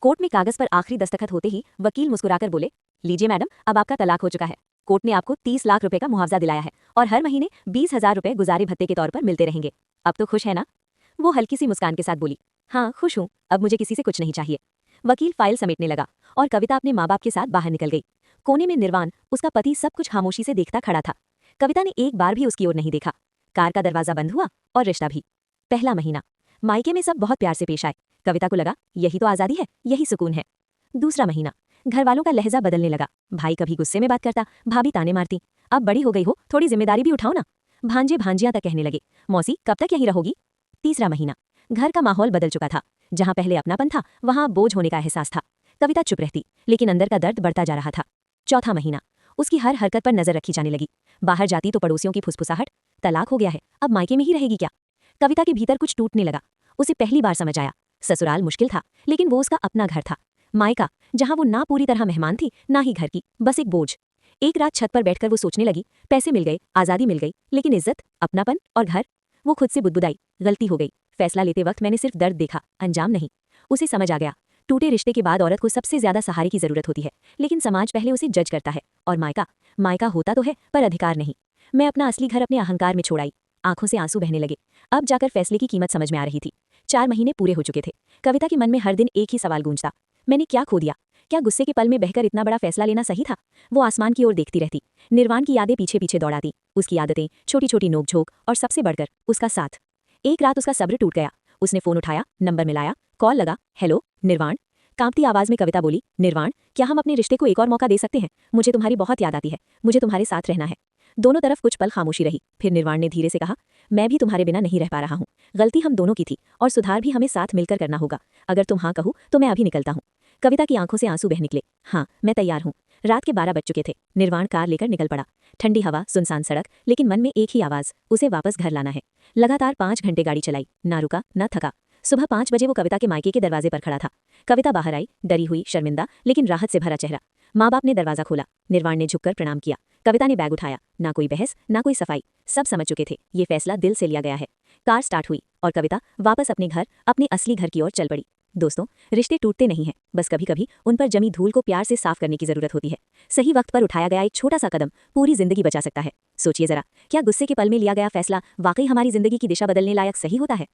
Court में कागज पर आखिरी दस्तखत होते ही वकील मुस्कुराकर बोले, लीजिए मैडम, अब आपका तलाक हो चुका है। कोर्ट ने आपको 30 लाख रुपए का मुआवजा दिलाया है और हर महीने 20,000 रुपए गुजारे भत्ते के तौर पर मिलते रहेंगे। अब तो खुश है ना? वो हल्की सी मुस्कान के साथ बोली, हाँ खुश हूँ, अब मुझे किसी से कुछ नहीं चाहिए। वकील फाइल समेटने लगा और कविता अपने माँ बाप के साथ बाहर निकल गई। कोने में निर्वाण, उसका पति, सब कुछ खामोशी से देखता खड़ा था। कविता ने एक बार भी उसकी ओर नहीं देखा। कार का दरवाजा बंद हुआ और रिश्ता भी। पहला महीना मायके में सब बहुत प्यार से पेश आए। कविता को लगा यही तो आज़ादी है, यही सुकून है। दूसरा महीना घर वालों का लहजा बदलने लगा। भाई कभी गुस्से में बात करता, भाभी ताने मारती, अब बड़ी हो गई हो, थोड़ी जिम्मेदारी भी उठाओ ना। भांजे भांजियां तक कहने लगे, मौसी कब तक यहीं रहोगी। तीसरा महीना घर का माहौल बदल चुका था। जहां पहले अपनापन था वहां बोझ होने का एहसास था। कविता चुप रहती, लेकिन अंदर का दर्द बढ़ता जा रहा था। चौथा महीना उसकी हर हरकत पर नजर रखी जाने लगी। बाहर जाती तो पड़ोसियों की फुसफुसाहट, तलाक हो गया है, अब मायके में ही रहेगी क्या। कविता के भीतर कुछ टूटने लगा। उसे पहली बार समझ आया, ससुराल मुश्किल था, लेकिन वो उसका अपना घर था। मायका जहां वो ना पूरी तरह मेहमान थी, ना ही घर की, बस एक बोझ। एक रात छत पर बैठकर वो सोचने लगी, पैसे मिल गए, आज़ादी मिल गई, लेकिन इज्जत, अपनापन और घर। वो खुद से बुदबुदाई, गलती हो गई। फैसला लेते वक्त मैंने सिर्फ दर्द देखा, अंजाम नहीं। उसे समझ आ गया, टूटे रिश्ते के बाद औरत को सबसे ज्यादा सहारे की जरूरत होती है, लेकिन समाज पहले उसे जज करता है। और मायका, मायका होता तो है पर अधिकार नहीं। मैं अपना असली घर अपने अहंकार में छोड़ाई। आंखों से आंसू बहने लगे। अब जाकर फैसले की कीमत समझ में आ रही थी। 4 महीने पूरे हो चुके थे। कविता के मन में हर दिन एक ही सवाल गूंजता, मैंने क्या खो दिया। क्या गुस्से के पल में बहकर इतना बड़ा फैसला लेना सही था। वो आसमान की ओर देखती रहती, निर्वाण की यादें पीछे पीछे दौड़ाती, उसकी आदतें, छोटी छोटी नोकझोंक और सबसे बढ़कर उसका साथ। एक रात उसका सब्र टूट गया। उसने फोन उठाया, नंबर मिलाया, कॉल लगा, हेलो निर्वाण। कांपती आवाज में कविता बोली, निर्वाण क्या हम अपने रिश्ते को एक और मौका दे सकते हैं। मुझे तुम्हारी बहुत याद आती है, मुझे तुम्हारे साथ रहना है। दोनों तरफ कुछ पल खामोशी रही। फिर निर्वाण ने धीरे से कहा, मैं भी तुम्हारे बिना नहीं रह पा रहा हूँ। गलती हम दोनों की थी और सुधार भी हमें साथ मिलकर करना होगा। अगर तुम हाँ कहो तो मैं अभी निकलता हूँ। कविता की आंखों से आंसू बह निकले। हाँ मैं तैयार हूँ। रात के 12 बज चुके थे। निर्वाण कार लेकर निकल पड़ा। ठंडी हवा, सुनसान सड़क, लेकिन मन में एक ही आवाज, उसे वापस घर लाना है। लगातार 5 घंटे गाड़ी चलाई, ना रुका ना थका। सुबह 5 बजे वो कविता के मायके के दरवाजे पर खड़ा था। कविता बाहर आई, डरी हुई, शर्मिंदा, लेकिन राहत से भरा चेहरा। माँ बाप ने दरवाजा खोला। निर्वाण ने झुककर प्रणाम किया। कविता ने बैग उठाया। ना कोई बहस, ना कोई सफाई, सब समझ चुके थे, ये फैसला दिल से लिया गया है। कार स्टार्ट हुई और कविता वापस अपने घर, अपने असली घर की ओर चल पड़ी। दोस्तों, रिश्ते टूटते नहीं हैं, बस कभी कभी उन पर जमी धूल को प्यार से साफ करने की जरूरत होती है। सही वक्त पर उठाया गया एक छोटा सा कदम पूरी जिंदगी बचा सकता है। सोचिए जरा, क्या गुस्से के पल में लिया गया फैसला वाकई हमारी जिंदगी की दिशा बदलने लायक सही होता है।